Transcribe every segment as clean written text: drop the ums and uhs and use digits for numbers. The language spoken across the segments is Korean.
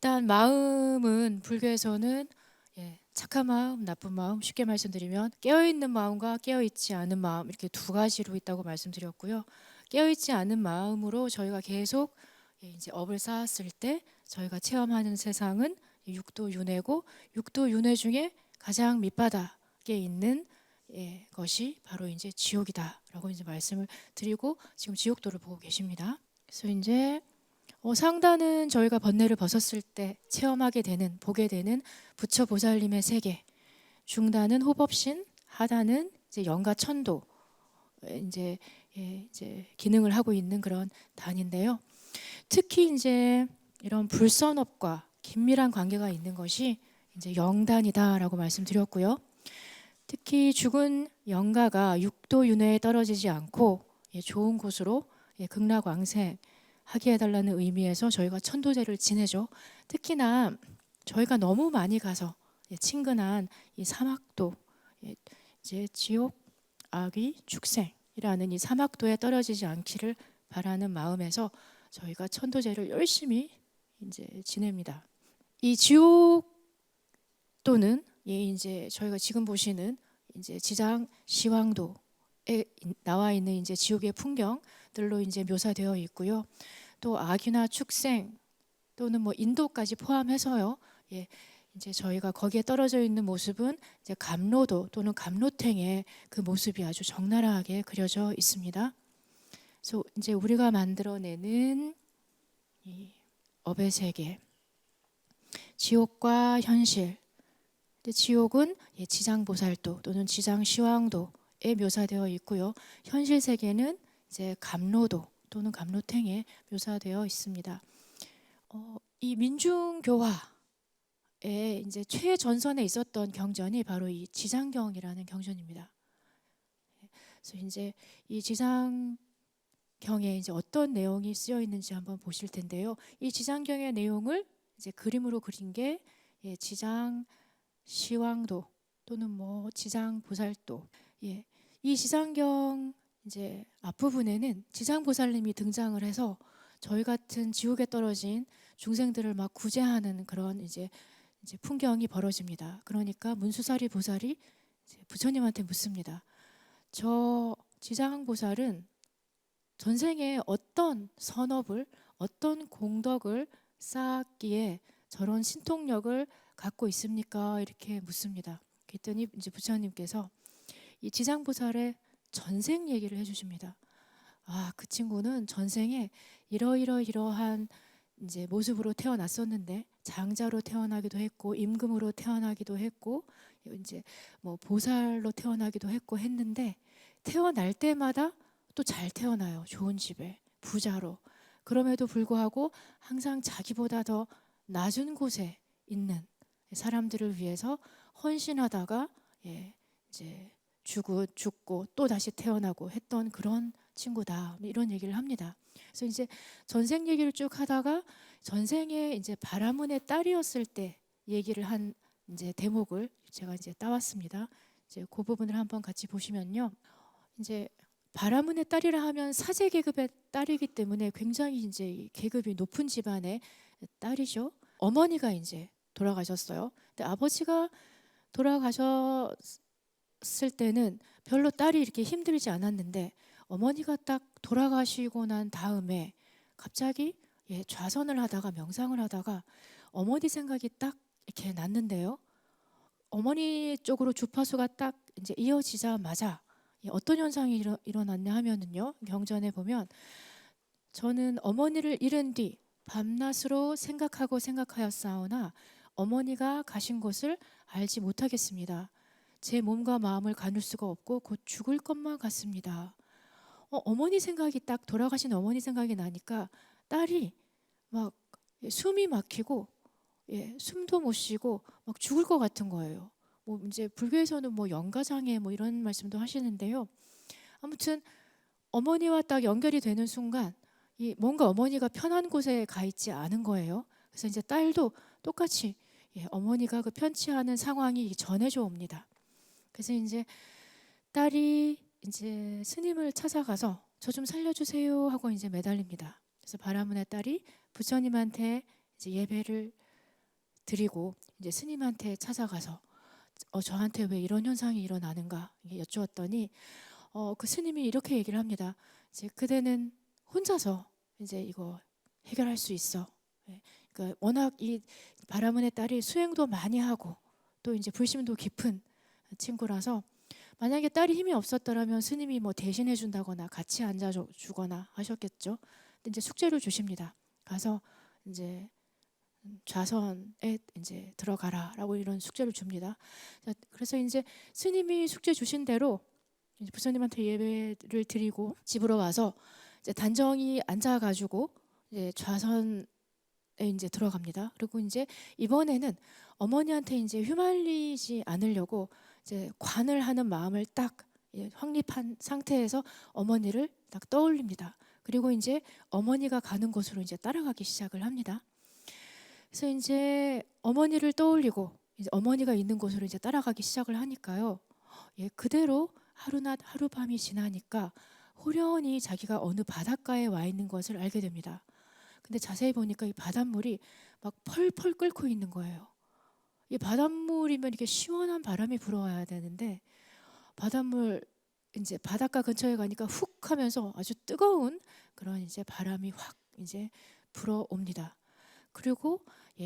일단 마음은 불교에서는 착한 마음, 나쁜 마음, 쉽게 말씀드리면 깨어있는 마음과 깨어있지 않은 마음 이렇게 두 가지로 있다고 말씀드렸고요. 깨어있지 않은 마음으로 저희가 계속 이제 업을 쌓았을 때 저희가 체험하는 세상은 육도 윤회고, 육도 윤회 중에 가장 밑바닥에 있는 것이 바로 이제 지옥이다라고 이제 말씀을 드리고 지금 지옥도를 보고 계십니다. 그래서 이제 상단은 저희가 번뇌를 벗었을 때 체험하게 되는, 보게 되는 부처 보살님의 세계, 중단은 호법신, 하단은 이제 영가 천도 이제 기능을 하고 있는 그런 단인데요. 특히 이제 이런 불선업과 긴밀한 관계가 있는 것이 이제 영단이다라고 말씀드렸고요. 특히 죽은 영가가 육도 윤회에 떨어지지 않고 좋은 곳으로 극락왕생 하게 해달라는 의미에서 저희가 천도제를 지내죠. 특히나 저희가 너무 많이 가서 친근한 이 사막도, 이제 지옥, 악귀, 축생이라는 이 사막도에 떨어지지 않기를 바라는 마음에서 저희가 천도제를 열심히 이제 지냅니다. 이 지옥도는 이제 저희가 지금 보시는 이제 지장 시황도에 나와 있는 이제 지옥의 풍경들로 이제 묘사되어 있고요. 또 악이나 축생 또는 뭐 인도까지 포함해서요. 이제 저희가 거기에 떨어져 있는 모습은 이제 감로도 또는 감로탱의 그 모습이 아주 적나라하게 그려져 있습니다. 그래서 이제 우리가 만들어내는 이 업의 세계, 지옥과 현실. 지옥은 지장보살도 또는 지장시황도에 묘사되어 있고요. 현실 세계는 이제 감로도 또는 감로탱에 묘사되어 있습니다. 이 민중교화의 이제 최전선에 있었던 경전이 바로 이 지장경이라는 경전입니다. 그래서 이제 이 지장경에 이제 어떤 내용이 쓰여 있는지 한번 보실 텐데요. 이 지장경의 내용을 이제 그림으로 그린 게 지장 시황도 또는 뭐 지장보살도. 이 지장경 이제 앞부분에는 지장보살님이 등장을 해서 저희 같은 지옥에 떨어진 중생들을 막 구제하는 그런 이제 풍경이 벌어집니다. 그러니까 문수사리 보살이 이제 부처님한테 묻습니다. 저 지장보살은 전생에 어떤 선업을, 어떤 공덕을 쌓았기에 저런 신통력을 갖고 있습니까? 이렇게 묻습니다. 그랬더니 이제 부처님께서 이 지장보살의 전생 얘기를 해주십니다. 그 친구는 전생에 이러한 이제 모습으로 태어났었는데 장자로 태어나기도 했고 임금으로 태어나기도 했고 이제 뭐 보살로 태어나기도 했는데 태어날 때마다 또 잘 태어나요. 좋은 집에 부자로. 그럼에도 불구하고 항상 자기보다 더 낮은 곳에 있는 사람들을 위해서 헌신하다가 이제 죽고 또 다시 태어나고 했던 그런 친구다. 이런 얘기를 합니다. 그래서 이제 전생 얘기를 쭉 하다가 전생에 이제 바라문의 딸이었을 때 얘기를 한 이제 대목을 제가 이제 따왔습니다. 이제 그 부분을 한번 같이 보시면요. 이제 바라문의 딸이라 하면 사제 계급의 딸이기 때문에 굉장히 이제 계급이 높은 집안의 딸이죠. 어머니가 이제 돌아가셨어요. 근데 아버지가 돌아가셨을 때는 별로 딸이 이렇게 힘들지 않았는데 어머니가 딱 돌아가시고 난 다음에 갑자기 좌선을 하다가 명상을 하다가 어머니 생각이 딱 이렇게 났는데요. 어머니 쪽으로 주파수가 딱 이제 이어지자마자 어떤 현상이 일어났냐 하면은요. 경전에 보면 저는 어머니를 잃은 뒤 밤낮으로 생각하였사오나 어머니가 가신 곳을 알지 못하겠습니다. 제 몸과 마음을 가눌 수가 없고 곧 죽을 것만 같습니다. 어머니 생각이 딱 돌아가신 어머니 생각이 나니까 딸이 막 숨이 막히고 숨도 못 쉬고 막 죽을 것 같은 거예요. 뭐 이제 불교에서는 뭐 영가장애 뭐 이런 말씀도 하시는데요. 아무튼 어머니와 딱 연결이 되는 순간 뭔가 어머니가 편한 곳에 가 있지 않은 거예요. 그래서 이제 딸도 똑같이 어머니가 그 편치 않은 상황이 전해져 옵니다. 그래서 이제 딸이 이제 스님을 찾아가서 저 좀 살려주세요 하고 이제 매달립니다. 그래서 바라문의 딸이 부처님한테 이제 예배를 드리고 이제 스님한테 찾아가서 저한테 왜 이런 현상이 일어나는가 이게 여쭈었더니 그 스님이 이렇게 얘기를 합니다. 이제 그대는 혼자서 이제 이거 해결할 수 있어. 예, 그러니까 워낙 이 바라문의 딸이 수행도 많이 하고 또 이제 불심도 깊은 친구라서 만약에 딸이 힘이 없었더라면 스님이 뭐 대신해 준다거나 같이 앉아 주거나 하셨겠죠. 근데 이제 숙제를 주십니다. 가서 이제 좌선에 이제 들어가라라고 이런 숙제를 줍니다. 그래서 이제 스님이 숙제 주신 대로 이제 부처님한테 예배를 드리고 집으로 와서 이제 단정히 앉아가지고 이제 좌선에 이제 들어갑니다. 그리고 이제 이번에는 어머니한테 이제 휘말리지 않으려고 이제 관을 하는 마음을 딱 확립한 상태에서 어머니를 딱 떠올립니다. 그리고 이제 어머니가 가는 곳으로 이제 따라가기 시작을 합니다. 그래서 이제 어머니를 떠올리고 이제 어머니가 있는 곳으로 이제 따라가기 시작을 하니까요. 그대로 하루낮 하룻밤이 지나니까 호련히 자기가 어느 바닷가에 와 있는 것을 알게 됩니다. 근데 자세히 보니까 이 바닷물이 막 펄펄 끓고 있는 거예요. 이 바닷물이면 이렇게 시원한 바람이 불어와야 되는데 바닷물 이제 바닷가 근처에 가니까 훅 하면서 아주 뜨거운 그런 이제 바람이 확 이제 불어옵니다. 그리고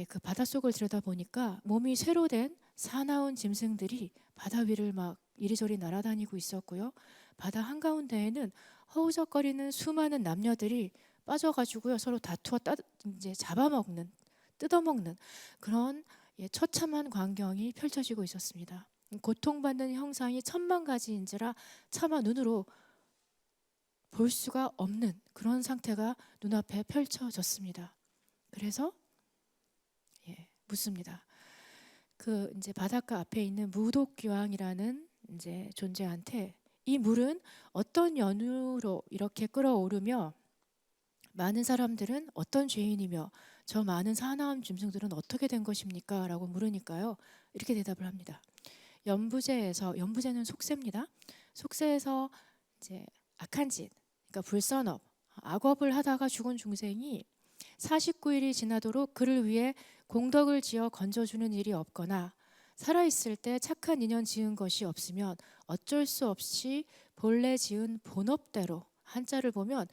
그 바닷속을 들여다보니까 몸이 쇠로 된 사나운 짐승들이 바다 위를 막 이리저리 날아다니고 있었고요. 바다 한가운데에는 허우적거리는 수많은 남녀들이 빠져가지고요. 서로 다투어 이제 잡아먹는, 뜯어먹는 그런 처참한 광경이 펼쳐지고 있었습니다. 고통받는 형상이 천만 가지인지라 차마 눈으로 볼 수가 없는 그런 상태가 눈앞에 펼쳐졌습니다. 그래서 묻습니다. 그 이제 바닷가 앞에 있는 무독귀왕이라는 이제 존재한테 이 물은 어떤 연유로 이렇게 끓어오르며 많은 사람들은 어떤 죄인이며 저 많은 사나운 짐승들은 어떻게 된 것입니까? 라고 물으니까요. 이렇게 대답을 합니다. 연부제는 속세입니다. 속세에서 이제 악한 짓, 그러니까 불선업, 악업을 하다가 죽은 중생이 49일이 지나도록 그를 위해 공덕을 지어 건져주는 일이 없거나 살아있을 때 착한 인연 지은 것이 없으면 어쩔 수 없이 본래 지은 본업대로 한자를 보면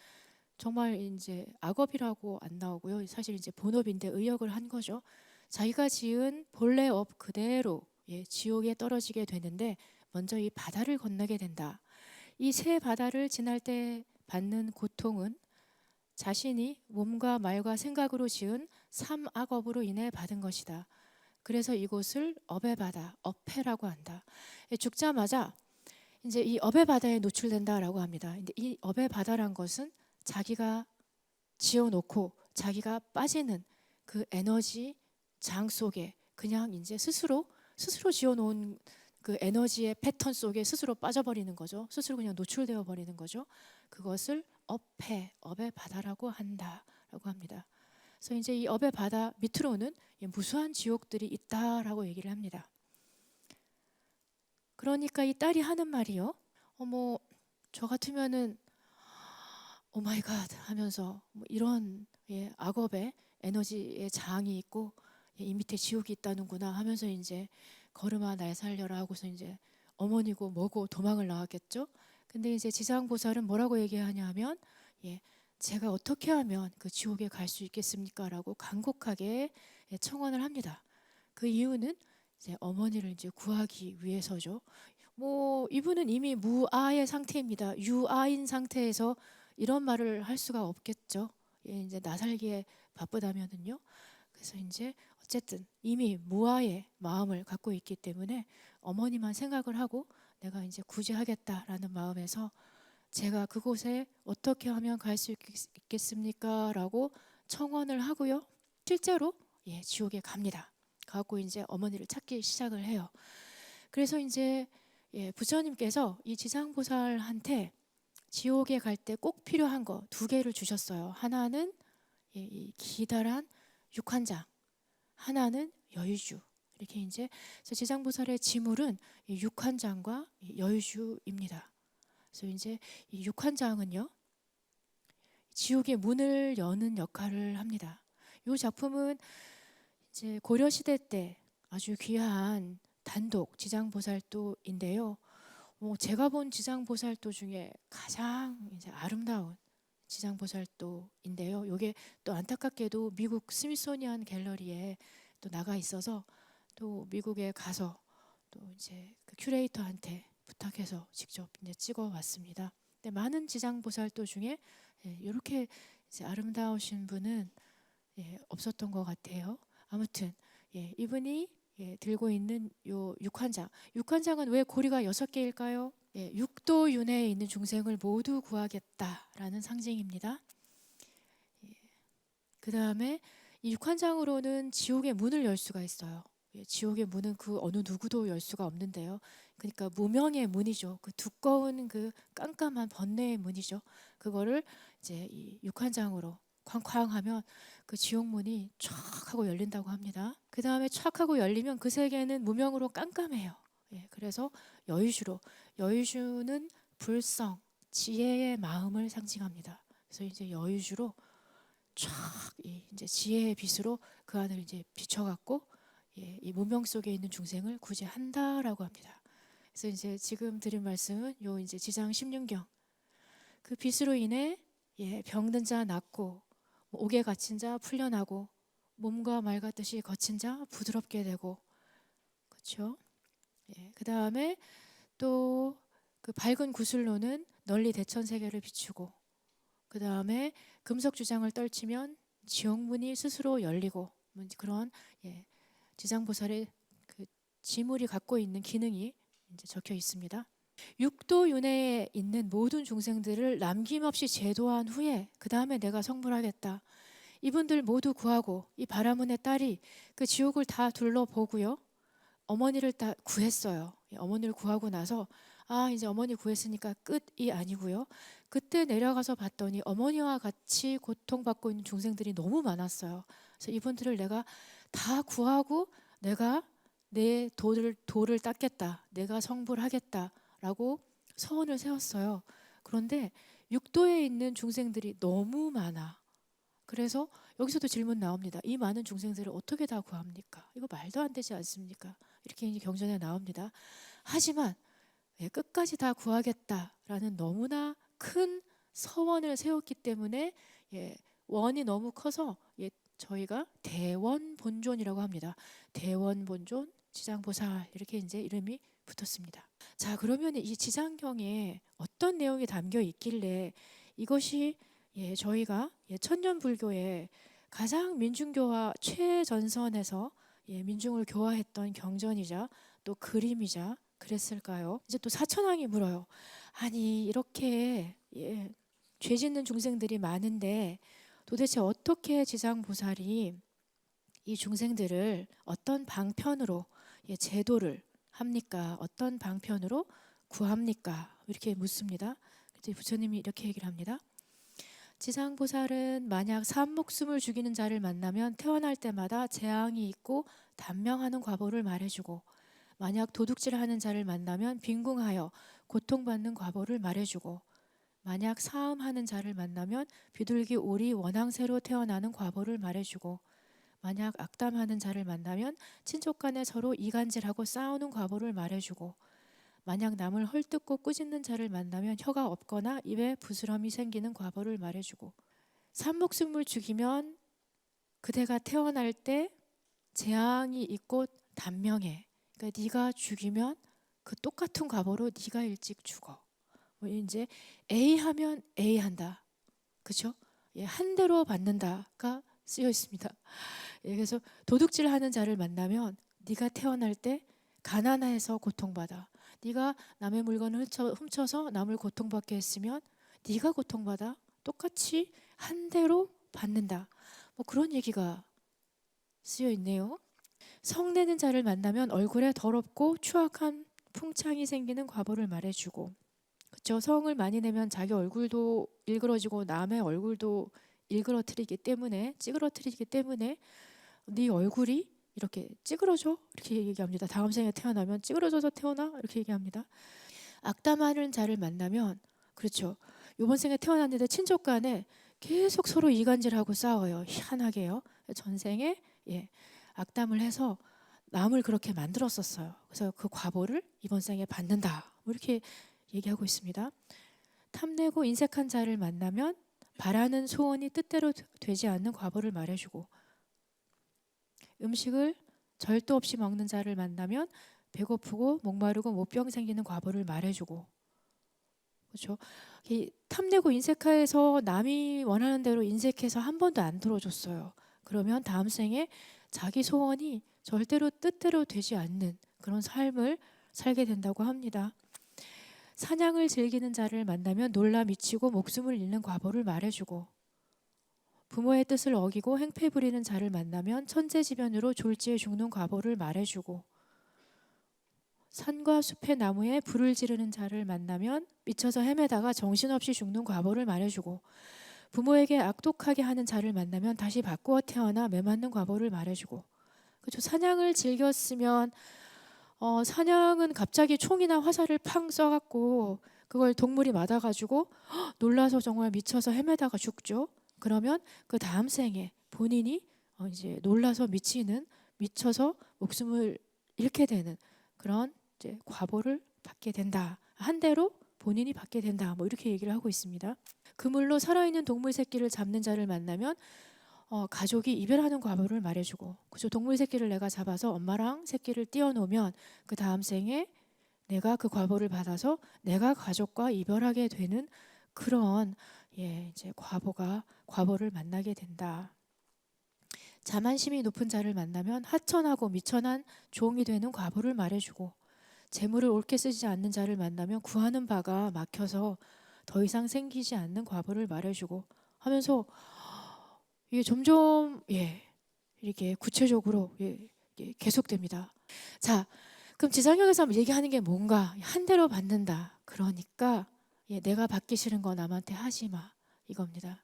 정말 이제 악업이라고 안 나오고요. 사실 이제 본업인데 의역을 한 거죠. 자기가 지은 본래 업 그대로 지옥에 떨어지게 되는데 먼저 이 바다를 건너게 된다. 이 세 바다를 지날 때 받는 고통은 자신이 몸과 말과 생각으로 지은 삼악업으로 인해 받은 것이다. 그래서 이곳을 업의 바다, 업해라고 한다. 죽자마자 이제 이 업의 바다에 노출된다라고 합니다. 근데 이 업의 바다란 것은 자기가 지어놓고 자기가 빠지는 그 에너지 장 속에 그냥 이제 스스로 지어놓은 그 에너지의 패턴 속에 스스로 빠져버리는 거죠. 스스로 그냥 노출되어 버리는 거죠. 그것을 업의 바다라고 한다라고 합니다. 그래서 이제 이 업의 바다 밑으로는 무수한 지옥들이 있다라고 얘기를 합니다. 그러니까 이 딸이 하는 말이요. 어머, 저 같으면은 오 마이 갓 하면서 뭐 이런 악업의 에너지의 장이 있고 이 밑에 지옥이 있다는구나 하면서 이제 걸음아 날 살려라 하고서 이제 어머니고 뭐고 도망을 나왔겠죠. 근데 이제 지장보살은 뭐라고 얘기하냐면 제가 어떻게 하면 그 지옥에 갈 수 있겠습니까? 라고 간곡하게 청원을 합니다. 그 이유는 이제 어머니를 이제 구하기 위해서죠. 뭐 이분은 이미 무아의 상태입니다. 유아인 상태에서 이런 말을 할 수가 없겠죠. 이제 나 살기에 바쁘다면은요. 그래서 이제 어쨌든 이미 무아의 마음을 갖고 있기 때문에 어머니만 생각을 하고 내가 이제 구제하겠다라는 마음에서 제가 그곳에 어떻게 하면 갈 수 있겠습니까? 라고 청원을 하고요. 실제로 지옥에 갑니다. 가고 이제 어머니를 찾기 시작을 해요. 그래서 이제 부처님께서 이 지상보살한테 지옥에 갈 때 꼭 필요한 거 두 개를 주셨어요. 하나는 이 기다란 육환장, 하나는 여유주. 이렇게 이제 지상보살의 지물은 이 육환장과 이 여유주입니다. 그래서 이제 이 육환장은요 지옥의 문을 여는 역할을 합니다. 이 작품은 이제 고려 시대 때 아주 귀한 단독 지장보살도인데요. 제가 본 지장보살도 중에 가장 이제 아름다운 지장보살도인데요. 이게 또 안타깝게도 미국 스미소니안 갤러리에 또 나가 있어서 또 미국에 가서 또 이제 그 큐레이터한테 부탁해서 직접 이제 찍어 왔습니다. 근데 많은 지장보살도 중에 이렇게 이제 아름다우신 분은 없었던 것 같아요. 아무튼 이분이 들고 있는 요 육환장. 육환장은 왜 고리가 6개일까요? 육도 윤회에 있는 중생을 모두 구하겠다라는 상징입니다. 그 다음에 이 육환장으로는 지옥의 문을 열 수가 있어요. 지옥의 문은 그 어느 누구도 열 수가 없는데요. 그러니까 무명의 문이죠. 그 두꺼운 그 깜깜한 번뇌의 문이죠. 그거를 이제 이 육환장으로 쾅쾅 하면 그 지옥 문이 촥 하고 열린다고 합니다. 그 다음에 촥 하고 열리면 그 세계는 무명으로 깜깜해요. 그래서 여의주로, 여의주는 불성, 지혜의 마음을 상징합니다. 그래서 이제 여의주로 촥 이제 지혜의 빛으로 그 안을 이제 비춰갖고 이 무명 속에 있는 중생을 구제한다라고 합니다. 그래서 이제 지금 드린 말씀은 요 이제 지장 16경 그 빛으로 인해 병든 자 낫고 옥에 갇힌 자 풀려나고 몸과 말 같듯이 거친 자 부드럽게 되고 그렇죠. 그 다음에 또 그 밝은 구슬로는 널리 대천 세계를 비추고 그 다음에 금속 주장을 떨치면 지옥문이 스스로 열리고 그런 지장보살의 그 지물이 갖고 있는 기능이 이제 적혀 있습니다. 육도 윤회에 있는 모든 중생들을 남김없이 제도한 후에 그 다음에 내가 성불하겠다. 이분들 모두 구하고 이 바라문의 딸이 그 지옥을 다 둘러보고요. 어머니를 다 구했어요. 어머니를 구하고 나서 이제 어머니 구했으니까 끝이 아니고요. 그때 내려가서 봤더니 어머니와 같이 고통받고 있는 중생들이 너무 많았어요. 그래서 이분들을 내가 다 구하고 내가 내 도를 닦겠다. 내가 성불하겠다라고 서원을 세웠어요. 그런데 육도에 있는 중생들이 너무 많아. 그래서 여기서도 질문 나옵니다. 이 많은 중생들을 어떻게 다 구합니까? 이거 말도 안 되지 않습니까? 이렇게 이제 경전에 나옵니다. 하지만 끝까지 다 구하겠다라는 너무나 큰 서원을 세웠기 때문에 원이 너무 커서 저희가 대원본존이라고 합니다. 대원본존 지장보살 이렇게 이제 이름이 붙었습니다. 자, 그러면 이 지장경에 어떤 내용이 담겨 있길래 이것이 저희가 천년불교의 가장 민중교화 최전선에서 민중을 교화했던 경전이자 또 그림이자 그랬을까요? 이제 또 사천왕이 물어요. 아니 이렇게 죄 짓는 중생들이 많은데 도대체 어떻게 지장보살이 이 중생들을 어떤 방편으로 제도를 합니까? 어떤 방편으로 구합니까? 이렇게 묻습니다. 그때 부처님이 이렇게 얘기를 합니다. 지장보살은 만약 산목숨을 죽이는 자를 만나면 태어날 때마다 재앙이 있고 단명하는 과보를 말해주고 만약 도둑질하는 자를 만나면 빈궁하여 고통받는 과보를 말해주고 만약 사음하는 자를 만나면 비둘기 오리 원앙새로 태어나는 과보를 말해주고 만약 악담하는 자를 만나면 친족 간에 서로 이간질하고 싸우는 과보를 말해주고 만약 남을 헐뜯고 꾸짖는 자를 만나면 혀가 없거나 입에 부스럼이 생기는 과보를 말해주고 산목숨을 죽이면 그대가 태어날 때 재앙이 있고 단명해. 그러니까 네가 죽이면 그 똑같은 과보로 네가 일찍 죽어. 이제 A 하면 A 한다. 그렇죠? 한 대로 받는다가 쓰여 있습니다. 그래서 도둑질하는 자를 만나면 네가 태어날 때 가난해서 고통받아. 네가 남의 물건을 훔쳐서 남을 고통받게 했으면 네가 고통받아. 똑같이 한 대로 받는다. 그런 얘기가 쓰여 있네요. 성내는 자를 만나면 얼굴에 더럽고 추악한 풍창이 생기는 과보를 말해주고 그렇죠. 성을 많이 내면 자기 얼굴도 일그러지고 남의 얼굴도 일그러뜨리기 때문에 찌그러뜨리기 때문에 네 얼굴이 이렇게 찌그러져 이렇게 얘기합니다. 다음 생에 태어나면 찌그러져서 태어나 이렇게 얘기합니다. 악담하는 자를 만나면 그렇죠. 이번 생에 태어났는데 친족 간에 계속 서로 이간질하고 싸워요. 희한하게요. 전생에 악담을 해서 남을 그렇게 만들었었어요. 그래서 그 과보를 이번 생에 받는다. 뭐 이렇게 얘기하고 있습니다. 탐내고 인색한 자를 만나면 바라는 소원이 뜻대로 되지 않는 과보를 말해주고, 음식을 절도 없이 먹는 자를 만나면 배고프고 목마르고 모병 생기는 과보를 말해주고, 그렇죠? 이 탐내고 인색해서 남이 원하는 대로 인색해서 한 번도 안 들어줬어요. 그러면 다음 생에 자기 소원이 절대로 뜻대로 되지 않는 그런 삶을 살게 된다고 합니다. 사냥을 즐기는 자를 만나면 놀라 미치고 목숨을 잃는 과보를 말해주고, 부모의 뜻을 어기고 행패 부리는 자를 만나면 천재지변으로 졸지에 죽는 과보를 말해주고, 산과 숲의 나무에 불을 지르는 자를 만나면 미쳐서 헤매다가 정신없이 죽는 과보를 말해주고, 부모에게 악독하게 하는 자를 만나면 다시 바꾸어 태어나 매맞는 과보를 말해주고. 그렇죠. 사냥을 즐겼으면 사냥은 갑자기 총이나 화살을 팡 쏴갖고 그걸 동물이 맞아가지고 놀라서 정말 미쳐서 헤매다가 죽죠. 그러면 그 다음 생에 본인이 이제 놀라서 미쳐서 목숨을 잃게 되는 그런 이제 과보를 받게 된다. 한 대로 본인이 받게 된다. 뭐 이렇게 얘기를 하고 있습니다. 그물로 살아있는 동물 새끼를 잡는 자를 만나면 가족이 이별하는 과보를 말해주고, 그죠? 동물 새끼를 내가 잡아서 엄마랑 새끼를 띄워놓으면 그 다음 생에 내가 그 과보를 받아서 내가 가족과 이별하게 되는 그런 이제 과보를 만나게 된다. 자만심이 높은 자를 만나면 하천하고 미천한 종이 되는 과보를 말해주고, 재물을 옳게 쓰지 않는 자를 만나면 구하는 바가 막혀서 더 이상 생기지 않는 과보를 말해주고 하면서 이게 점점 이렇게 구체적으로 계속됩니다. 자, 그럼 지상역에서 얘기하는 게 뭔가 한 대로 받는다. 그러니까 내가 받기 싫은 거 남한테 하지 마 이겁니다.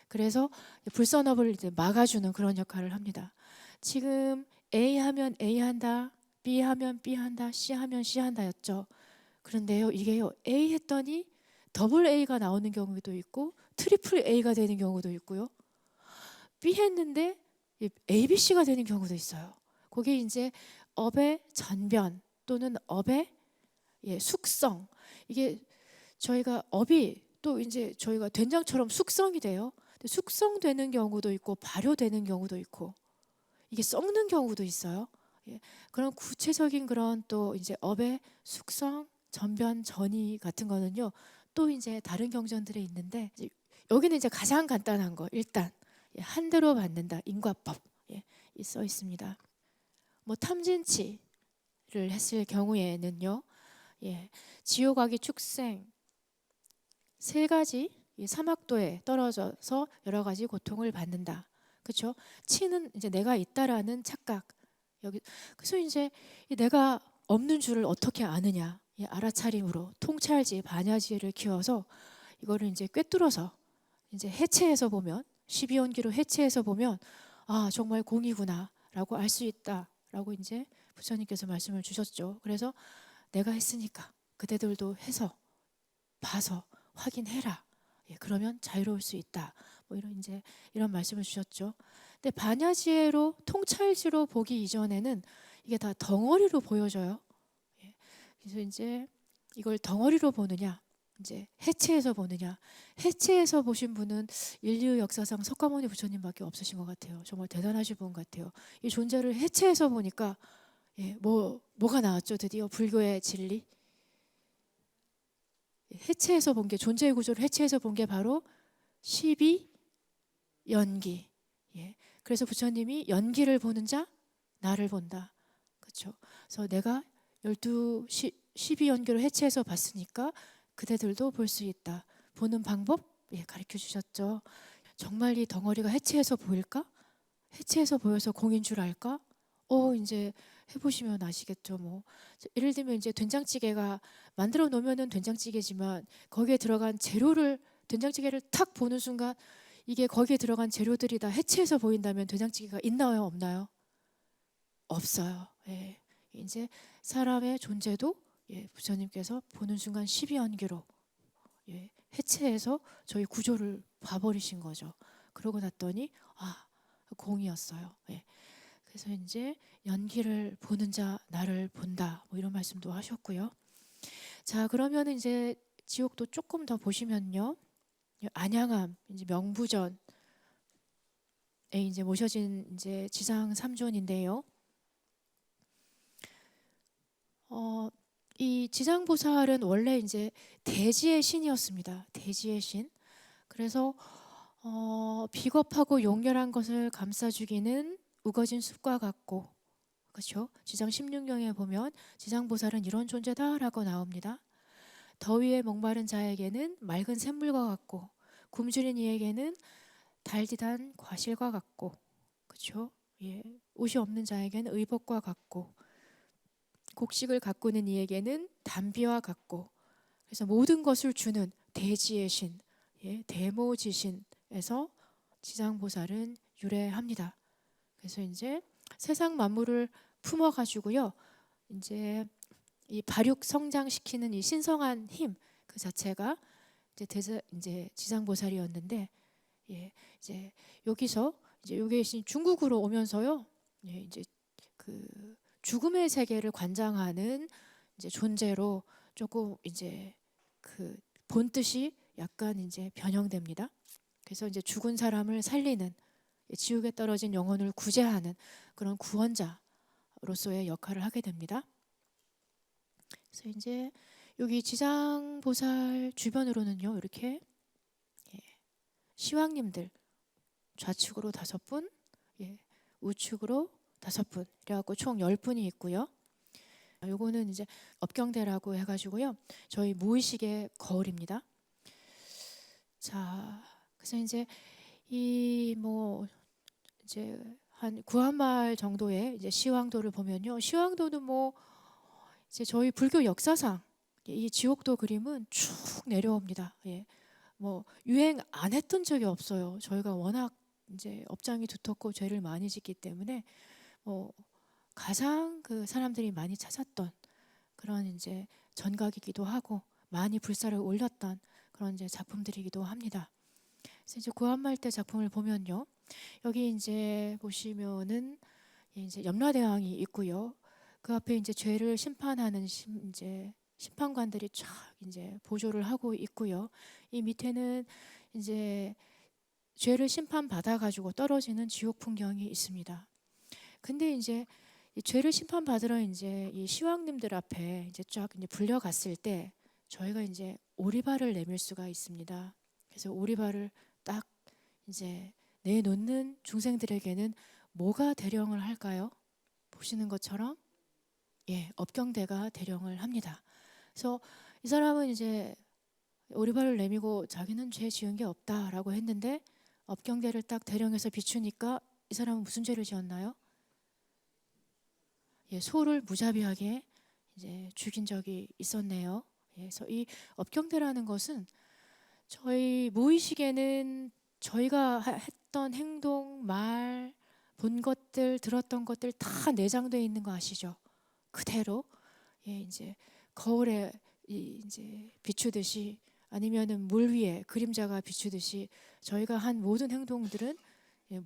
그래서 불선업을 이제 막아주는 그런 역할을 합니다. 지금 A 하면 A 한다, B 하면 B 한다, C 하면 C 한다였죠. 그런데요, 이게요 A 했더니 더블 A가 나오는 경우도 있고 트리플 A가 되는 경우도 있고요. B 했는데 ABC가 되는 경우도 있어요. 그게 이제 업의 전변 또는 업의 숙성. 이게 저희가 업이 또 이제 저희가 된장처럼 숙성이 돼요. 숙성되는 경우도 있고 발효되는 경우도 있고 이게 썩는 경우도 있어요. 그런 구체적인 그런 또 이제 업의 숙성, 전변, 전이 같은 거는요. 또 이제 다른 경전들에 있는데 여기는 이제 가장 간단한 거 일단 한 대로 받는다 인과법 써 있습니다. 뭐 탐진치를 했을 경우에는요, 지옥아기 축생 세 가지 사막도에 떨어져서 여러 가지 고통을 받는다. 그렇죠? 치는 이제 내가 있다라는 착각. 여기 그래서 이제 내가 없는 줄을 어떻게 아느냐? 알아차림으로 통찰지 반야지를 키워서 이거를 이제 꿰뚫어서 이제 해체해서 보면 12원기로 해체해서 보면 아 정말 공이구나라고 알 수 있다라고 이제 부처님께서 말씀을 주셨죠. 그래서 내가 했으니까 그대들도 해서 봐서 확인해라. 그러면 자유로울 수 있다. 뭐 이런 말씀을 주셨죠. 근데 반야지혜로 통찰지로 보기 이전에는 이게 다 덩어리로 보여져요. 그래서 이제 이걸 덩어리로 보느냐, 이제 해체해서 보느냐. 해체해서 보신 분은 인류 역사상 석가모니 부처님밖에 없으신 것 같아요. 정말 대단하신 분 같아요. 이 존재를 해체해서 보니까 뭐가 나왔죠? 드디어 불교의 진리. 해체해서 본 게 존재의 구조를 해체해서 본 게 바로 12연기. 그래서 부처님이 연기를 보는 자 나를 본다. 그렇죠? 그래서 내가 12연기로 해체해서 봤으니까 그대들도 볼 수 있다. 보는 방법 가르쳐 주셨죠. 정말 이 덩어리가 해체해서 보일까? 해체해서 보여서 공인 줄 알까? 이제 해보시면 아시겠죠. 뭐 예를 들면 이제 된장찌개가 만들어 놓으면은 된장찌개지만 거기에 들어간 재료를 된장찌개를 탁 보는 순간 이게 거기에 들어간 재료들이 다 해체해서 보인다면 된장찌개가 있나요, 없나요? 없어요. 이제 사람의 존재도 부처님께서 보는 순간 12연기로 해체해서 저희 구조를 봐버리신 거죠. 그러고 났더니 공이었어요. 그래서 이제 연기를 보는 자 나를 본다. 뭐 이런 말씀도 하셨고요. 자, 그러면 이제 지옥도 조금 더 보시면요. 안양암 이제 명부전에 이제 모셔진 이제 지상 3존인데요. 이 지상보살은 원래 이제 대지의 신이었습니다. 대지의 신. 그래서 비겁하고 용렬한 것을 감싸 죽이는 우거진 숲과 같고, 그렇죠? 지상 16경에 보면 지상보살은 이런 존재다라고 나옵니다. 더위에 목마른 자에게는 맑은 샘물과 같고, 굶주린 이에게는 달디단 과실과 같고, 그렇죠? 예, 옷이 없는 자에게는 의복과 같고, 곡식을 가꾸는 이에게는 담비와 같고, 그래서 모든 것을 주는 대지의 신, 예, 대모지신에서 지상보살은 유래합니다. 그래서 이제 세상 만물을 품어 가지고요, 이제 이 발육 성장시키는 이 신성한 힘 그 자체가 이제 지상보살이었는데, 예, 이제 여기서 이제 여기 계신 중국으로 오면서요, 예, 이제 그 죽음의 세계를 관장하는 이제 존재로 조금 이제 그 본뜻이 약간 이제 변형됩니다. 그래서 이제 죽은 사람을 살리는, 지옥에 떨어진 영혼을 구제하는 그런 구원자로서의 역할을 하게 됩니다. 그래서 이제 여기 지장보살 주변으로는요, 이렇게 시왕님들 좌측으로 5분, 우측으로 5분, 이래갖고 총 10분이 있고요. 요거는 이제 업경대라고 해가지고요, 저희 무의식의 거울입니다. 자, 그래서 이제 이 뭐 이제 한 구한마을 정도의 이제 시황도를 보면요, 시황도는 뭐 이제 저희 불교 역사상 이 지옥도 그림은 쭉 내려옵니다. 예, 뭐 유행 안 했던 적이 없어요. 저희가 워낙 이제 업장이 두텁고 죄를 많이 짓기 때문에 뭐 가장 그 사람들이 많이 찾았던 그런 이제 전각이기도 하고 많이 불사를 올렸던 그런 이제 작품들이기도 합니다. 그래서 이제 구한말 때 작품을 보면요, 여기 이제 보시면은 이제 염라대왕이 있고요. 그 앞에 이제 죄를 심판하는 이제 심판관들이 쫙 이제 보조를 하고 있고요. 이 밑에는 이제 죄를 심판받아 가지고 떨어지는 지옥 풍경이 있습니다. 근데 이제 이 죄를 심판받으러 이제 이 시왕님들 앞에 이제 쫙 이제 불려갔을 때 저희가 이제 오리발을 내밀 수가 있습니다. 그래서 오리발을 딱 이제 내놓는 중생들에게는 뭐가 대령을 할까요? 보시는 것처럼 업경대가 대령을 합니다. 그래서 이 사람은 이제 오리발을 내밀고 자기는 죄 지은 게 없다라고 했는데 업경대를 딱 대령해서 비추니까 이 사람은 무슨 죄를 지었나요? 소를 무자비하게 이제 죽인 적이 있었네요. 그래서 이 업경대라는 것은 저희 무의식에는 저희가 했던 행동, 말, 본 것들, 들었던 것들 다 내장되어 있는 거 아시죠? 그대로 이제 거울에 이제 비추듯이 아니면은 물 위에 그림자가 비추듯이 저희가 한 모든 행동들은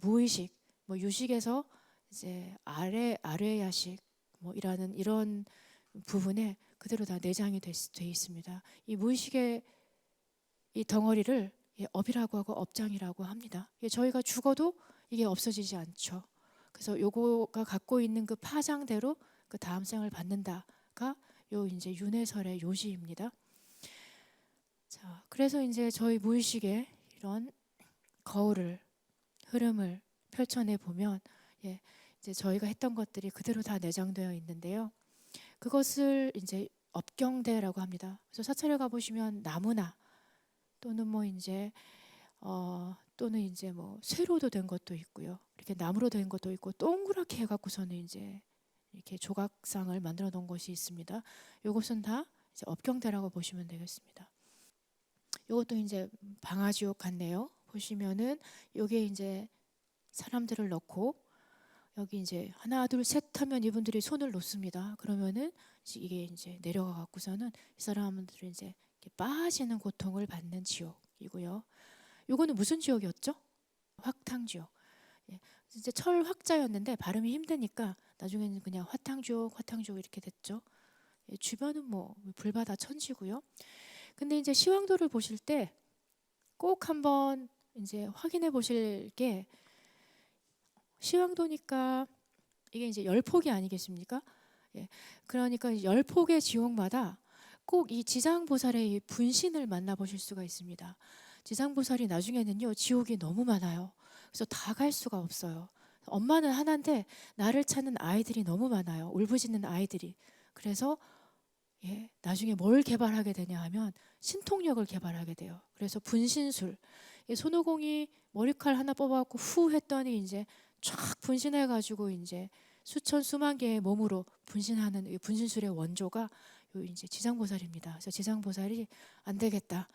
무의식, 뭐 유식에서 이제 아래야식 뭐 이런 부분에 그대로 다 내장이 돼 있습니다. 이 무의식의 이 덩어리를 업이라고 하고 업장이라고 합니다. 저희가 죽어도 이게 없어지지 않죠. 그래서 요거가 갖고 있는 그 파장대로 그 다음 생을 받는다가 요 이제 윤회설의 요지입니다. 자, 그래서 이제 저희 무의식의 이런 거울을 흐름을 펼쳐내 보면 이제 저희가 했던 것들이 그대로 다 내장되어 있는데요. 그것을 이제 업경대라고 합니다. 그래서 사찰에 가 보시면 나무나 또는 뭐 이제 또는 이제 뭐 쇠로도 된 것도 있고요. 이렇게 나무로 된 것도 있고 동그랗게 해갖고서는 이제 이렇게 조각상을 만들어 놓은 것이 있습니다. 이것은 다 이제 업경대라고 보시면 되겠습니다. 이것도 이제 방아지옥 같네요. 보시면은 여기에 이제 사람들을 넣고 여기 이제 하나 둘 셋 하면 이분들이 손을 놓습니다. 그러면은 이게 이제 내려가 갖고서는 이 사람들이 이제 이렇게 빠지는 고통을 받는 지옥이고요. 요거는 무슨 지옥이었죠? 확탕지옥. 이제 철 학자였는데 발음이 힘드니까 나중에는 그냥 화탕지옥 이렇게 됐죠. 예, 주변은 뭐 불바다 천지고요. 근데 이제 시황도를 보실 때 꼭 한번 이제 확인해 보실 게, 시황도니까 이게 이제 열폭이 아니겠습니까? 예, 그러니까 열폭의 지옥마다 꼭 이 지장보살의 이 분신을 만나보실 수가 있습니다. 지장보살이 나중에는요, 지옥이 너무 많아요. 그래서 다 갈 수가 없어요. 엄마는 하나인데 나를 찾는 아이들이 너무 많아요. 울부짖는 아이들이. 그래서 예, 나중에 뭘 개발하게 되냐 하면 신통력을 개발하게 돼요. 그래서 분신술. 손오공이 머리칼 하나 뽑아갖고 후 했더니 이제 쫙 분신해가지고 이제 수천 수만 개의 몸으로 분신하는 이 분신술의 원조가 요 이제 지장보살입니다. 그래서 지장보살이 안 되겠다.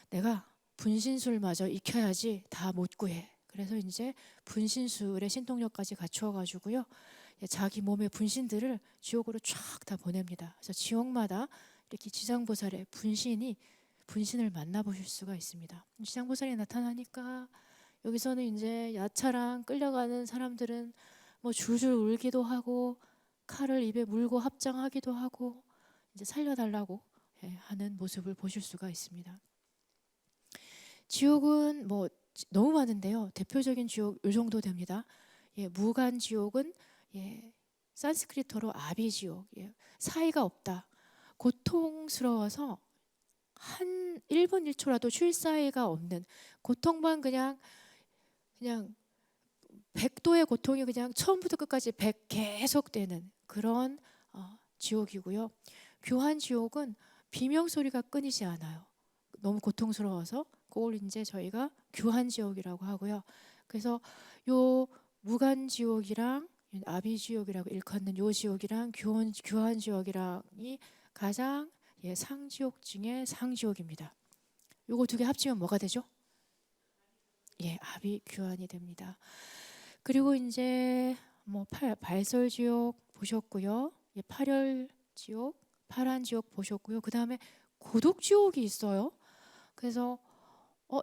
내가 분신술마저 익혀야지 다 못 구해. 그래서 이제 분신술의 신통력까지 갖추어 가지고요. 자기 몸의 분신들을 지옥으로 쫙 다 보냅니다. 그래서 지옥마다 이렇게 지장보살의 분신을 만나보실 수가 있습니다. 지장보살이 나타나니까 여기서는 이제 야차랑 끌려가는 사람들은 뭐 줄줄 울기도 하고 칼을 입에 물고 합장하기도 하고 이제 살려달라고 하는 모습을 보실 수가 있습니다. 지옥은 뭐 너무 많은데요. 대표적인 지옥 요 정도 됩니다. 예, 무간 지옥은 예, 산스크리트어로 아비지옥. 예, 사이가 없다. 고통스러워서 한 1분 1초라도 쉴 사이가 없는 고통만 그냥 100도의 고통이 그냥 처음부터 끝까지 100 계속되는 그런 지옥이고요. 교한 지옥은 비명 소리가 끊이지 않아요. 너무 고통스러워서 그걸 이제 저희가 교한 지옥이라고 하고요. 그래서 요 무간 지옥이랑 아비 지옥이라고 일컫는 요 지옥이랑 교한 지옥이랑이 가장 상지옥 중에 상지옥입니다. 요거 두 개 합치면 뭐가 되죠? 예, 아비 교환이 됩니다. 그리고 이제 뭐 발설지옥 보셨고요. 예, 파열지옥, 파란지옥 보셨고요. 그 다음에 고독지옥이 있어요. 그래서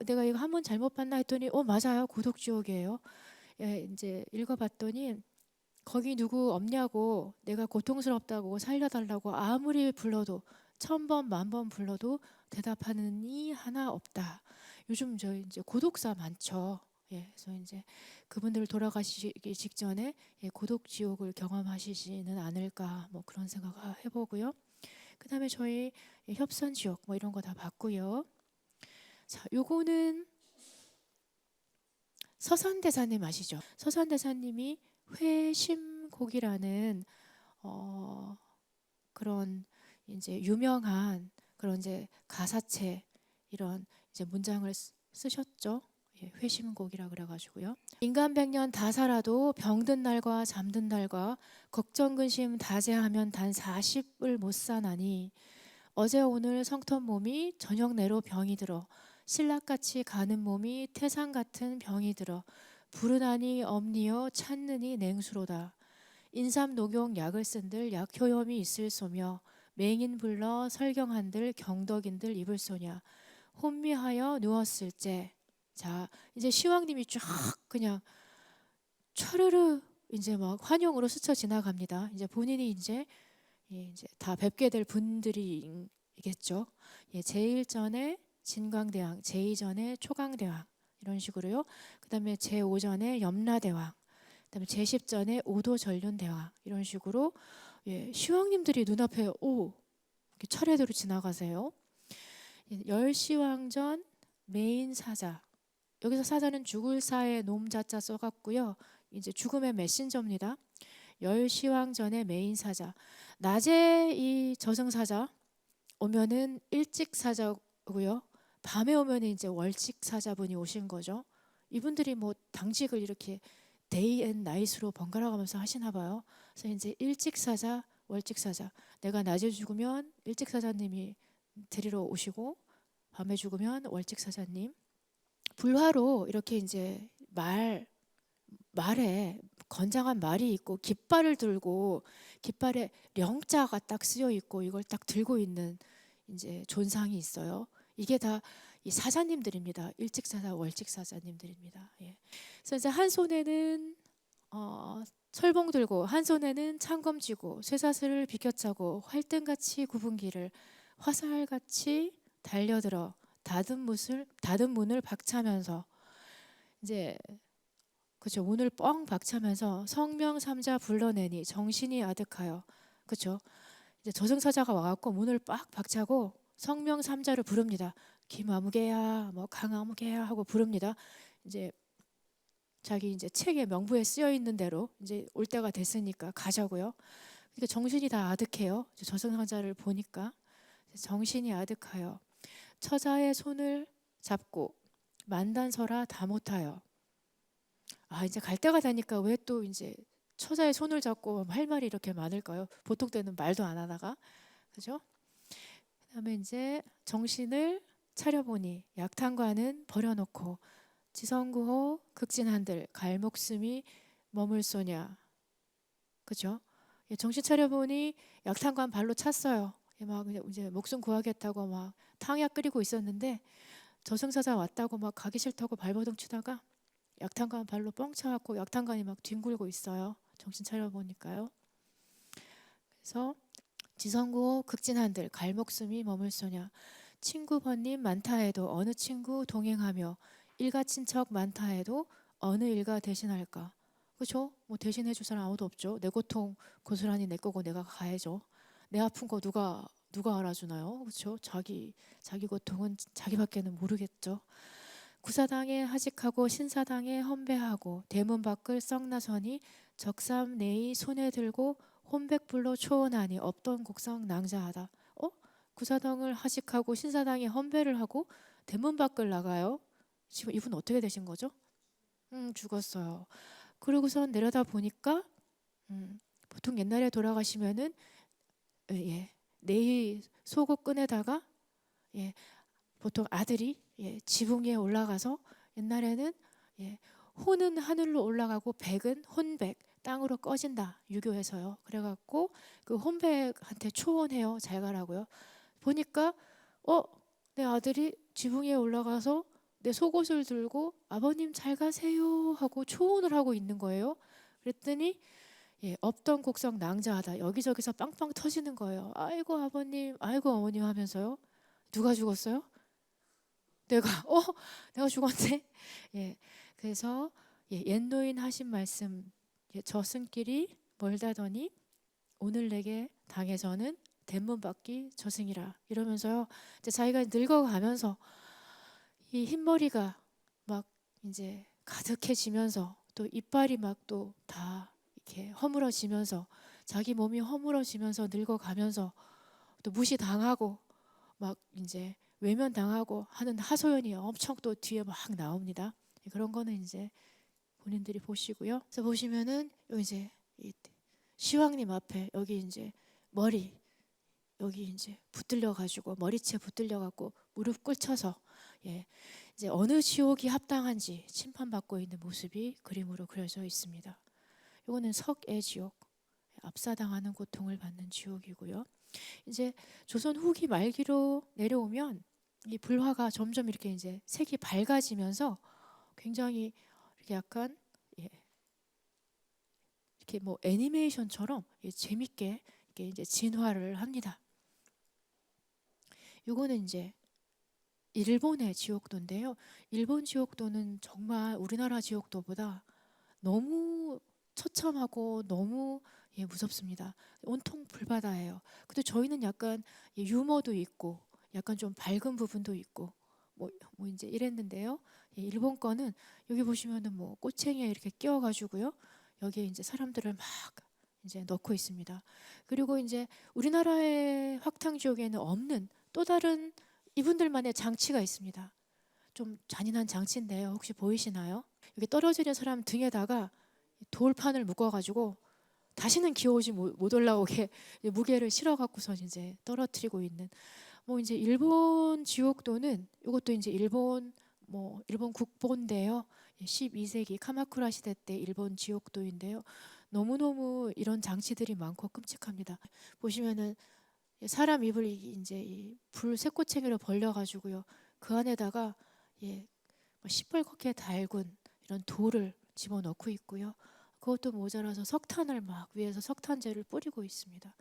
내가 이거 한번 잘못 봤나 했더니 맞아요, 고독지옥이에요. 예, 이제 읽어봤더니 거기 누구 없냐고, 내가 고통스럽다고 살려달라고 아무리 불러도 1000번, 10,000번 불러도 대답하는 이 하나 없다. 요즘 저 이제 고독사 많죠. 예, 그래서 이제 그분들 돌아가시기 직전에 고독 지옥을 경험하시지는 않을까, 뭐 그런 생각 해보고요. 그 다음에 저희 협선 지옥 뭐 이런 거 다 봤고요. 자, 요거는 서산대사님 아시죠? 서산대사님이 회심곡이라는 그런 이제 유명한 그런 이제 가사체 이런 이제 문장을 쓰셨죠. 예, 회심곡이라 그래가지고요. 인간 100년 다 살아도 병든 날과 잠든 날과 걱정 근심 다제하면 단 40을 못 사나니 어제 오늘 성턴 몸이 저녁 내로 병이 들어 신락같이 가는 몸이 태산 같은 병이 들어 부르나니 없니여 찾느니 냉수로다. 인삼 녹용 약을 쓴들 약 효염이 있을 소며 맹인 불러 설경한들 경덕인들 입을 소냐 혼미하여 누웠을째. 자, 이제 시황님이 쫙 그냥 촤르르 이제 막 환영으로 스쳐 지나갑니다. 이제 본인이 이제 이제 다 뵙게 될 분들이겠죠. 제1전에 진광대왕, 제2전에 초강대왕 이런 식으로요. 그다음에 제5전에 염라대왕, 그다음에 제10전에 오도전륜대왕 이런 식으로 시황님들이 눈앞에 이렇게 차례대로 지나가세요. 열시왕전 메인 사자. 여기서 사자는 죽을 사의 놈자자 써갖고요. 이제 죽음의 메신저입니다. 열시왕전의 메인 사자. 낮에 이 저승사자 오면은 일찍 사자고요. 밤에 오면은 이제 월찍 사자분이 오신 거죠. 이분들이 뭐 당직을 이렇게 데이 앤 나잇으로 번갈아 가면서 하시나 봐요. 그래서 이제 일찍 사자, 월찍 사자. 내가 낮에 죽으면 일찍 사자님이 데리러 오시고 밤에 죽으면 월찍 사자님. 불화로 이렇게 이제 말에 건장한 말이 있고 깃발을 들고 깃발에 령자가 딱 쓰여 있고 이걸 딱 들고 있는 이제 존상이 있어요. 이게 다 이 사자님들입니다. 일찍 사자, 월찍 사자님들입니다. 예. 그래서 이제 한 손에는 철봉 들고 한 손에는 창검 쥐고 쇠사슬을 비껴차고 활등같이 굽은 길을 화살같이 달려들어 닫은 문을 박차면서 이제 그죠, 문을 뻥 박차면서 성명 삼자 불러내니 정신이 아득하여, 그죠, 이제 저승사자가 와갖고 문을 빡 박차고 성명 삼자를 부릅니다. 김아무개야 뭐 강아무개야 하고 부릅니다. 이제 자기 이제 책에 명부에 쓰여 있는 대로 이제 올 때가 됐으니까 가자고요. 그러니까 정신이 다 아득해요. 저승사자를 보니까 정신이 아득하여 처자의 손을 잡고 만단서라 다 못하여. 아, 이제 갈 때가 되니까 왜 또 이제 처자의 손을 잡고 할 말이 이렇게 많을까요? 보통 때는 말도 안 하다가, 그죠? 그다음에 이제 정신을 차려보니 약탄관은 버려놓고 지성구호 극진한들 갈목숨이 머물소냐, 그죠? 예, 정신 차려보니 약탄관 발로 찼어요. 예, 막 이제 목숨 구하겠다고 막 탕약 끓이고 있었는데 저승사자 왔다고 막 가기 싫다고 발버둥 치다가 약탄관 발로 뻥 차갖고 약탄관이 막 뒹굴고 있어요. 정신 차려보니까요. 그래서 지성구호 극진한들 갈목숨이 머물소냐, 친구 번님 많다 해도 어느 친구 동행하며 일가 친척 많다 해도 어느 일가 대신할까. 그렇죠? 뭐 대신해 줄 사람 아무도 없죠. 내 고통 고스란히 내 거고 내가 가야죠. 내 아픈 거 누가 알아주나요? 그렇죠? 자기 고통은 자기밖에는 모르겠죠. 구사당에 하직하고 신사당에 헌배하고 대문 밖을 썩나서니 적삼 내이 손에 들고 혼백불로 초원하니 없던 곡성 낭자하다. 구사당을 하직하고 신사당에 헌배를 하고 대문 밖을 나가요. 지금 이분 어떻게 되신 거죠? 죽었어요. 그러고선 내려다 보니까 보통 옛날에 돌아가시면은 내이 속옷 끈에다가 보통 아들이 지붕 위에 올라가서 옛날에는 호는 하늘로 올라가고 백은 혼백 땅으로 꺼진다 유교에서요. 그래갖고 그 혼백한테 초원해요. 잘 가라고요. 보니까 내 아들이 지붕 위에 올라가서 내 속옷을 들고 아버님 잘 가세요 하고 초원을 하고 있는 거예요. 그랬더니 없던 곡성 낭자하다 여기저기서 빵빵 터지는 거예요. 아이고 아버님 아이고 어머님 하면서요. 누가 죽었어요? 내가 죽었네. 그래서 옛노인 하신 말씀, 저승길이 멀다더니 오늘 내게 당에서는 대문 밖이 저승이라 이러면서요. 이제 자기가 늙어가면서 이 흰머리가 막 이제 가득해지면서 또 이빨이 막 또 다 이렇게 허물어지면서 자기 몸이 허물어지면서 늙어가면서 또 무시당하고 막 이제 외면당하고 하는 하소연이 엄청 또 뒤에 막 나옵니다. 그런 거는 이제 본인들이 보시고요. 그래서 보시면은 여기 이제 이 시황님 앞에 여기 이제 머리 여기 이제 붙들려 가지고 머리채 붙들려 갖고 무릎 꿇쳐서 이제 어느 지옥이 합당한지 심판받고 있는 모습이 그림으로 그려져 있습니다. 이거는 석애 지옥, 압사당하는 고통을 받는 지옥이고요. 이제 조선 후기 말기로 내려오면 이 불화가 점점 이렇게 이제 색이 밝아지면서 굉장히 이렇게 약간 이렇게 뭐 애니메이션처럼 재밌게 이렇게 이제 진화를 합니다. 요거는 이제 일본의 지옥도인데요. 일본 지옥도는 정말 우리나라 지옥도보다 너무 처참하고 너무 무섭습니다. 온통 불바다예요. 근데 저희는 약간 유머도 있고 약간 좀 밝은 부분도 있고 뭐 이제 이랬는데요. 일본 거는 여기 보시면은 뭐 꼬챙이에 이렇게 끼워가지고요. 여기에 이제 사람들을 막 이제 넣고 있습니다. 그리고 이제 우리나라의 확탕지옥에는 없는 또 다른 이분들만의 장치가 있습니다. 좀 잔인한 장치인데요. 혹시 보이시나요? 여기 떨어지는 사람 등에다가 돌판을 묶어가지고 다시는 기어오지 못 올라오게 무게를 실어갖고서 이제 떨어뜨리고 있는 뭐 이제 일본 지옥도는 이것도 이제 일본 국보인데요. 12세기 카마쿠라 시대 때 일본 지옥도인데요. 너무너무 이런 장치들이 많고 끔찍합니다. 보시면은 사람 입을 이제 불 쇠꼬챙이로 벌려가지고요. 그 안에다가 시뻘겋게 달군 이런 돌을 집어넣고 있고요. 그것도 모자라서 석탄을 막 위에서 석탄재를 뿌리고 있습니다.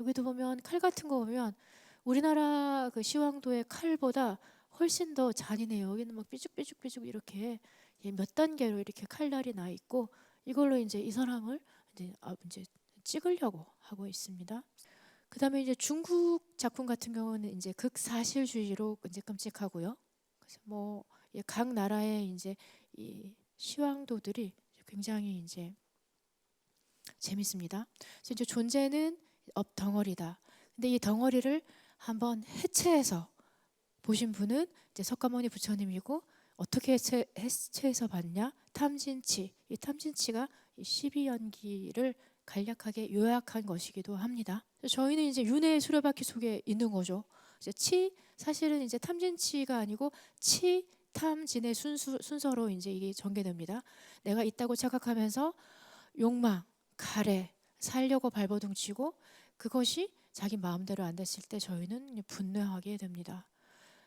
여기도 보면 칼 같은 거 보면 우리나라 그 시황도의 칼보다 훨씬 더 잔인해요. 여기는 막 삐죽삐죽삐죽 이렇게 몇 단계로 이렇게 칼날이 나 있고 이걸로 이제 이 사람을 이제 찍으려고 하고 있습니다. 그다음에 이제 중국 작품 같은 경우는 이제 극사실주의로 이제 끔찍하고요. 그래서 뭐 각 나라의 이제 이 시황도들이 굉장히 이제 재밌습니다. 그래서 이제 존재는 덩어리다. 근데 이 덩어리를 한번 해체해서 보신 분은 이제 석가모니 부처님이고 어떻게 해체해서 봤냐? 탐진치. 이 탐진치가 이 12연기를 간략하게 요약한 것이기도 합니다. 저희는 이제 윤회 수레바퀴 속에 있는 거죠. 이제 사실은 이제 탐진치가 아니고 탐진의 순서로 이제 이게 전개됩니다. 내가 있다고 착각하면서 욕망, 가래, 살려고 발버둥치고 그것이 자기 마음대로 안 됐을 때 저희는 분노하게 됩니다.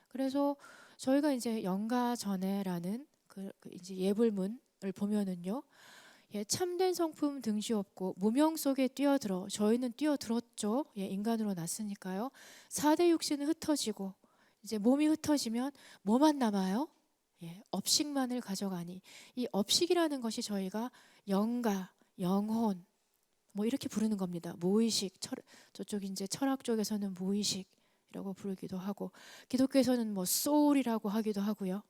그래서 저희가 이제 영가전해라는 그 이제 예불문을 보면은요, 참된 성품 등시 없고 무명 속에 뛰어들어 저희는 뛰어들었죠. 인간으로 났으니까요. 4대 육신은 흩어지고 이제 몸이 흩어지면 뭐만 남아요? 업식만을 가져가니 이 업식이라는 것이 저희가 영가, 영혼 뭐 이렇게 부르는 겁니다. 무의식, 저쪽 이제 철학 쪽에서는 무의식이라고 부르기도 하고 기독교에서는 뭐 소울이라고 하기도 하고요.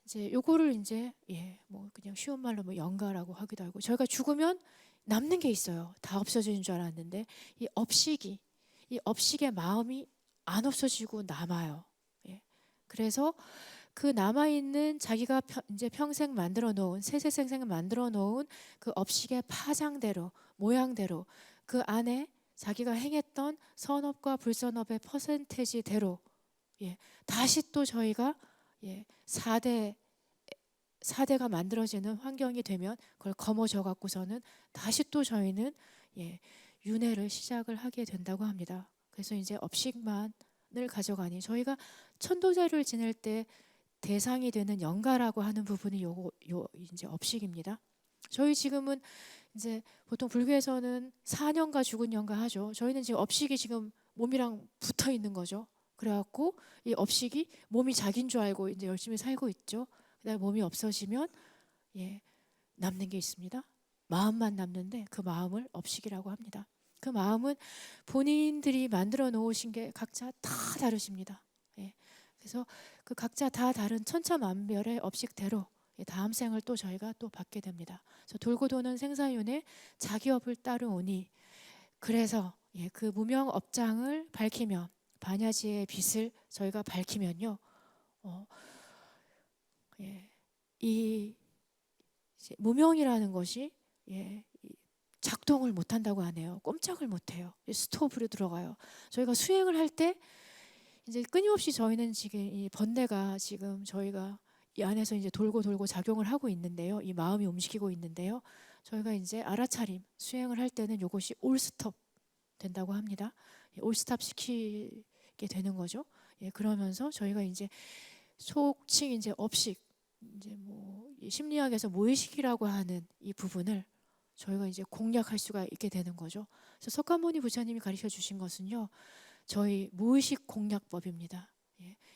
이제 요거를 이제 뭐 그냥 쉬운 말로 뭐 영가라고 하기도 하고 저희가 죽으면 남는 게 있어요. 다 없어지는 줄 알았는데 이 업식의 마음이 안 없어지고 남아요. 그래서 그 남아있는 자기가 이제 평생 만들어 놓은 세세생생 만들어 놓은 그 업식의 파장대로 모양대로 그 안에 자기가 행했던 선업과 불선업의 퍼센테이지대로 다시 또 저희가 4대가 만들어지는 환경이 되면 그걸 거머쥐어 갖고서는 다시 또 저희는 윤회를 시작을 하게 된다고 합니다. 그래서 이제 업식만을 가져가니 저희가 천도제를 지낼 때 대상이 되는 영가라고 하는 부분이 요 이제 업식입니다. 저희 지금은 이제 보통 불교에서는 사년가 죽은 영가 하죠. 저희는 지금 업식이 지금 몸이랑 붙어 있는 거죠. 그래갖고 이 업식이 몸이 자기인 줄 알고 이제 열심히 살고 있죠. 그다음에 몸이 없어지면 남는 게 있습니다. 마음만 남는데 그 마음을 업식이라고 합니다. 그 마음은 본인들이 만들어 놓으신 게 각자 다 다르십니다. 그래서 그 각자 다 다른 천차만별의 업식대로 다음 생을 또 저희가 또 받게 됩니다. 그래서 돌고 도는 생사윤회 자기업을 따르오니 그래서 그 무명 업장을 밝히면 반야지의 빛을 저희가 밝히면요, 이 무명이라는 것이 작동을 못한다고 하네요. 꼼짝을 못해요. 스톱으로 들어가요. 저희가 수행을 할 때 이제 끊임없이 저희는 지금 이 번뇌가 지금 저희가 이 안에서 이제 돌고 작용을 하고 있는데요. 이 마음이 움직이고 있는데요. 저희가 이제 알아차림 수행을 할 때는 이것이 올스톱 된다고 합니다. 올스톱 시키게 되는 거죠. 그러면서 저희가 이제 속칭 이제 업식 이제 뭐 심리학에서 무의식이라고 하는 이 부분을 저희가 이제 공략할 수가 있게 되는 거죠. 그래서 석가모니 부처님이 가르쳐 주신 것은요, 저희 무의식 공략법입니다.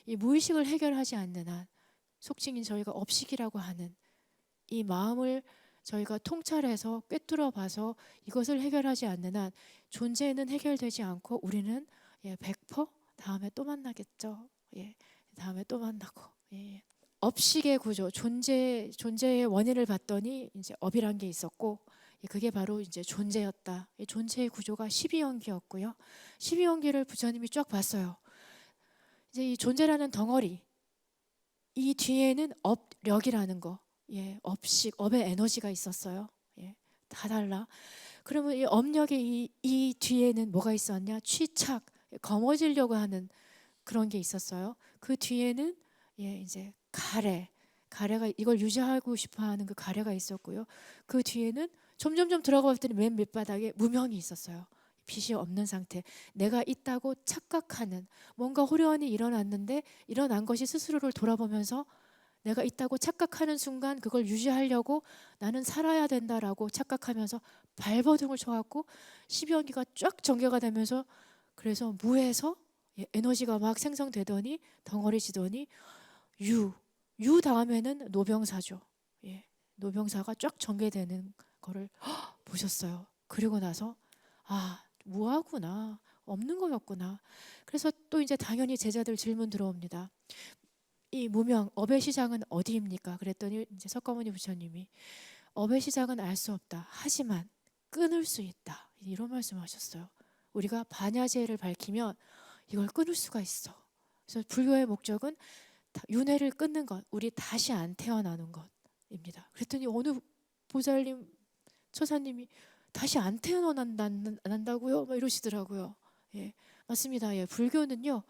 이 무의식을 해결하지 않는 한, 속칭인 저희가 업식이라고 하는 이 마음을 저희가 통찰해서 꿰뚫어 봐서 이것을 해결하지 않는 한 존재는 해결되지 않고 우리는 100% 다음에 또 만나겠죠. 다음에 또 만나고. 업식의 구조, 존재의 원인을 봤더니 이제 업이란 게 있었고, 그게 바로 이제 존재였다. 이 존재의 구조가 12연기였고요. 12연기를 부처님이 쫙 봤어요. 이제 이 존재라는 덩어리, 이 뒤에는 업력이라는 거, 업식, 업의 에너지가 있었어요. 다 달라. 그러면 이 업력의 이 뒤에는 뭐가 있었냐? 취착, 거머쥐려고 하는 그런 게 있었어요. 그 뒤에는 이제 가래가 이걸 유지하고 싶어하는 그 가래가 있었고요. 그 뒤에는 점점점 들어가 봤더니 맨 밑바닥에 무명이 있었어요. 빛이 없는 상태. 내가 있다고 착각하는 뭔가 호련히 일어났는데 일어난 것이 스스로를 돌아보면서 내가 있다고 착각하는 순간 그걸 유지하려고 나는 살아야 된다라고 착각하면서 발버둥을 쳐갖고 12연기가 쫙 전개가 되면서 그래서 무에서 에너지가 막 생성되더니 덩어리지더니 유 다음에는 노병사죠. 예, 노병사가 쫙 전개되는 거를 보셨어요. 그리고 나서 무하구나, 없는 거였구나. 그래서 또 이제 당연히 제자들 질문 들어옵니다. 이 무명 업의 시작은 어디입니까? 그랬더니 이제 석가모니 부처님이 업의 시작은 알 수 없다. 하지만 끊을 수 있다. 이런 말씀하셨어요. 우리가 반야제를 밝히면 이걸 끊을 수가 있어. 그래서 불교의 목적은 윤회를 끊는 것, 우리 다시 안 태어나는 것입니다. 그랬더니 어느 보살님, 처사님이 다시 안 태어난다고요? 막 이러시더라고요. 예, 맞습니다. 예, 불교는요,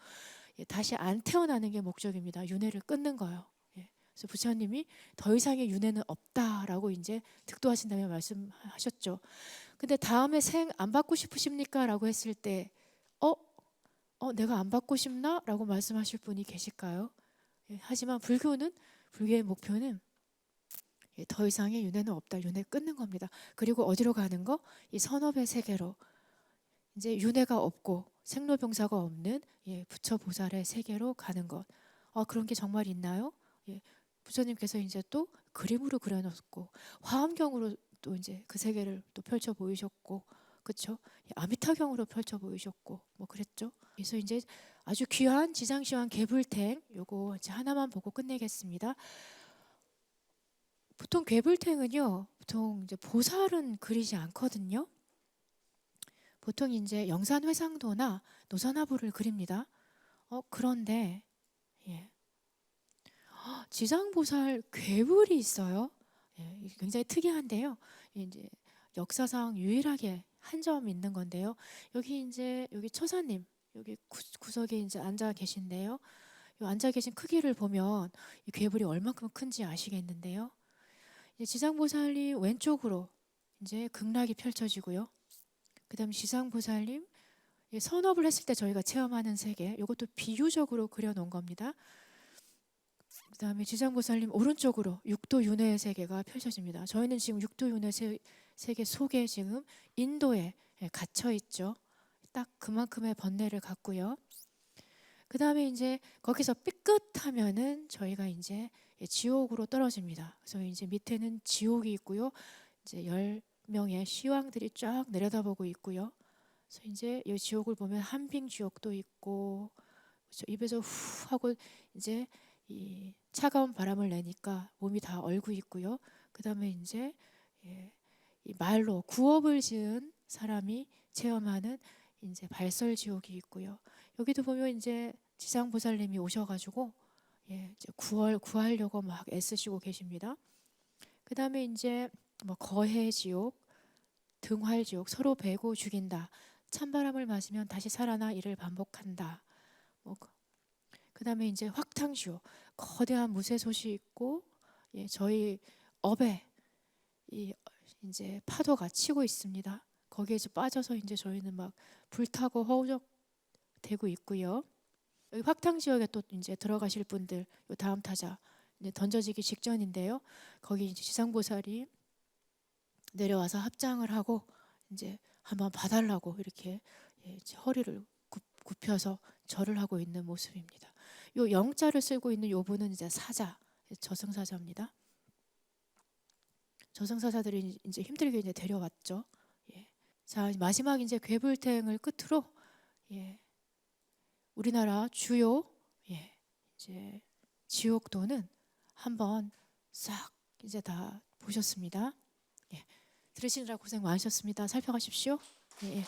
다시 안 태어나는 게 목적입니다. 윤회를 끊는 거요. 예, 그래서 부처님이 더 이상의 윤회는 없다라고 이제 득도하신 다음에 말씀하셨죠. 근데 다음에 생 안 받고 싶으십니까? 라고 했을 때, 내가 안 받고 싶나? 라고 말씀하실 분이 계실까요? 예, 하지만 불교의 목표는 더 이상의 윤회는 없다. 윤회 끊는 겁니다. 그리고 어디로 가는 거? 이 선업의 세계로. 이제 윤회가 없고 생로병사가 없는 부처 보살의 세계로 가는 것. 그런 게 정말 있나요? 예, 부처님께서 이제 또 그림으로 그려놓고 화엄경으로 또 이제 그 세계를 또 펼쳐 보이셨고, 그렇죠? 아미타경으로 펼쳐 보이셨고, 뭐 그랬죠. 그래서 이제 아주 귀한 지장시황 괴불탱 요거 이제 하나만 보고 끝내겠습니다. 보통 괴불탱은요, 보통 이제 보살은 그리지 않거든요. 보통 이제 영산회상도나 노선화부를 그립니다. 그런데 지장보살 괴불이 있어요. 예, 굉장히 특이한데요. 이제 역사상 유일하게 한 점 있는 건데요. 여기 처사님 여기 구석에 이제 앉아 계신데요. 이 앉아 계신 크기를 보면 이 괴불이 얼마큼 큰지 아시겠는데요. 지장보살님 왼쪽으로 이제 극락이 펼쳐지고요. 그다음 지장보살님 선업을 했을 때 저희가 체험하는 세계, 이것도 비유적으로 그려놓은 겁니다. 그 다음에 지장보살님 오른쪽으로 육도윤회의 세계가 펼쳐집니다. 저희는 지금 육도윤회 세계 속에 지금 인도에 갇혀 있죠. 딱 그만큼의 번뇌를 갖고요. 그 다음에 이제 거기서 삐끗하면은 저희가 이제 지옥으로 떨어집니다. 그래서 이제 밑에는 지옥이 있고요. 이제 10명의 시왕들이 쫙 내려다보고 있고요. 그래서 이제 이 지옥을 보면 한빙 지옥도 있고, 그렇죠? 입에서 후 하고 이제 이 차가운 바람을 내니까 몸이 다 얼고 있고요. 그 다음에 이제 이 말로 구업을 지은 사람이 체험하는 이제 발설지옥이 있고요. 여기도 보면 이제 지장보살님이 오셔가지고 이제 구하려고 막 애쓰시고 계십니다. 그 다음에 이제 뭐 거해지옥, 등활지옥, 서로 베고 죽인다. 찬바람을 맞으면 다시 살아나 이를 반복한다. 그 다음에 이제 확탕지옥, 거대한 무쇠솥이 있고, 저희 업에 이제 파도가 치고 있습니다. 거기에서 빠져서 이제 저희는 막 불타고 허우적대고 있고요. 여기 확탕지역에 또 이제 들어가실 분들, 요 다음 타자 이제 던져지기 직전인데요. 거기 이제 지상보살이 내려와서 합장을 하고 이제 한번 봐달라고 이렇게 이제 허리를 굽혀서 절을 하고 있는 모습입니다. 요 영자를 쓰고 있는 요 분은 이제 사자, 저승사자입니다. 저승사자들이 이제 힘들게 이제 데려왔죠. 자, 마지막 이제 괴불탱을 끝으로 우리나라 주요 이제 지옥도는 한번 싹 이제 다 보셨습니다. 들으시느라 고생 많으셨습니다. 살펴가십시오. 예.